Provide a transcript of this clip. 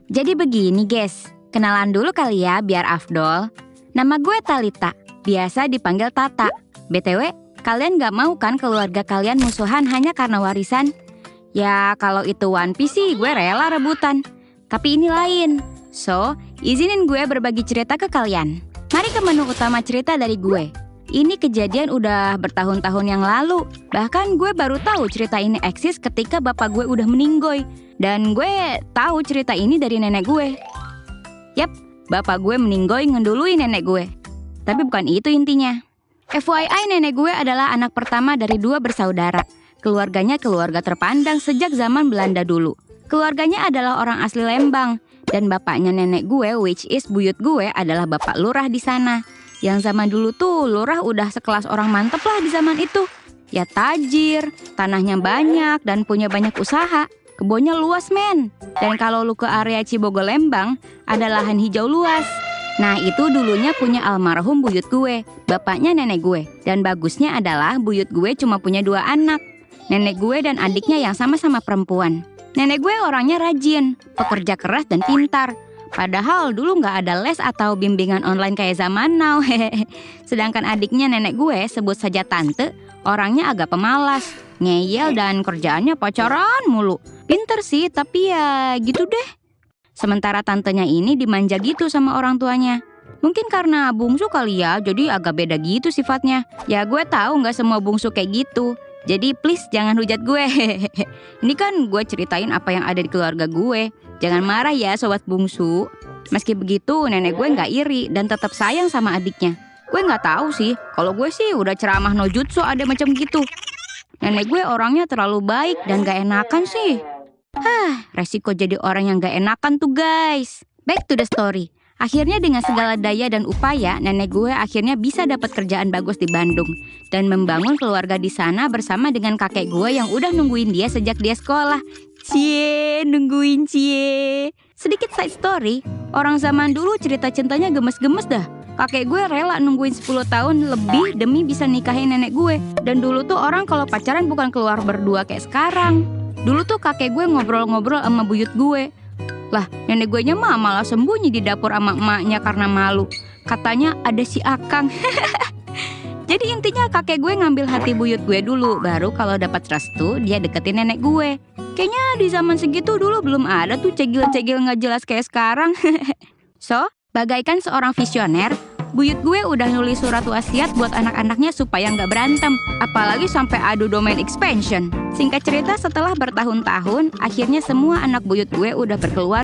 Jadi begini guys, kenalan dulu kali ya biar afdol. Nama gue Talita, biasa dipanggil Tata. BTW, kalian gak mau kan keluarga kalian musuhan hanya karena warisan? Ya kalau itu One Piece sih gue rela rebutan. Tapi ini lain. So, izinin gue berbagi cerita ke kalian. Mari ke menu utama cerita dari gue. Ini kejadian udah bertahun-tahun yang lalu. Bahkan gue baru tahu cerita ini eksis ketika bapak gue udah meninggoy. Dan gue tahu cerita ini dari nenek gue. Yap, bapak gue meninggoy ngedului nenek gue. Tapi bukan itu intinya. FYI, nenek gue adalah anak pertama dari 2 bersaudara. Keluarganya keluarga terpandang sejak zaman Belanda dulu. Keluarganya adalah orang asli Lembang. Dan bapaknya nenek gue, which is buyut gue, adalah bapak lurah di sana. Yang zaman dulu tuh lurah udah sekelas orang mantep lah di zaman itu. Ya tajir, tanahnya banyak dan punya banyak usaha. Kebunnya luas men. Dan kalau lu ke area Cibogo Lembang, ada lahan hijau luas. Nah itu dulunya punya almarhum buyut gue, bapaknya nenek gue. Dan bagusnya adalah buyut gue cuma punya 2 anak. Nenek gue dan adiknya yang sama-sama perempuan. Nenek gue orangnya rajin, pekerja keras dan pintar. Padahal dulu nggak ada les atau bimbingan online kayak zaman now. Sedangkan adiknya nenek gue, sebut saja tante, orangnya agak pemalas, ngeyel dan kerjaannya pacaran mulu. Pinter sih, tapi ya gitu deh. Sementara tantenya ini dimanja gitu sama orang tuanya. Mungkin karena bungsu kali ya, jadi agak beda gitu sifatnya. Ya gue tahu nggak semua bungsu kayak gitu. Jadi please jangan hujat gue. Ini kan gue ceritain apa yang ada di keluarga gue. Jangan marah ya sobat bungsu. Meski begitu nenek gue nggak iri dan tetap sayang sama adiknya. Gue nggak tahu sih. Kalau gue sih udah ceramah no jutsu ada macam gitu. Nenek gue orangnya terlalu baik dan gak enakan sih. Resiko jadi orang yang gak enakan tuh guys. Back to the story. Akhirnya dengan segala daya dan upaya, nenek gue akhirnya bisa dapat kerjaan bagus di Bandung dan membangun keluarga di sana bersama dengan kakek gue yang udah nungguin dia sejak dia sekolah. Cie, nungguin cie. Sedikit side story, orang zaman dulu cerita cintanya gemes-gemes dah. Kakek gue rela nungguin 10 tahun lebih demi bisa nikahin nenek gue. Dan dulu tuh orang kalau pacaran bukan keluar berdua kayak sekarang. Dulu tuh kakek gue ngobrol-ngobrol sama buyut gue. Lah, nenek gue mah malah sembunyi di dapur sama emaknya karena malu. Katanya ada si Akang. Jadi intinya kakek gue ngambil hati buyut gue dulu. Baru kalau dapat restu, dia deketin nenek gue. Kayaknya di zaman segitu dulu belum ada tuh cegil-cegil gak jelas kayak sekarang. So, bagaikan seorang visioner, buyut gue udah nulis surat wasiat buat anak-anaknya supaya nggak berantem. Apalagi sampai adu domain expansion. Singkat cerita, setelah bertahun-tahun, akhirnya semua anak buyut gue udah berkeluarga.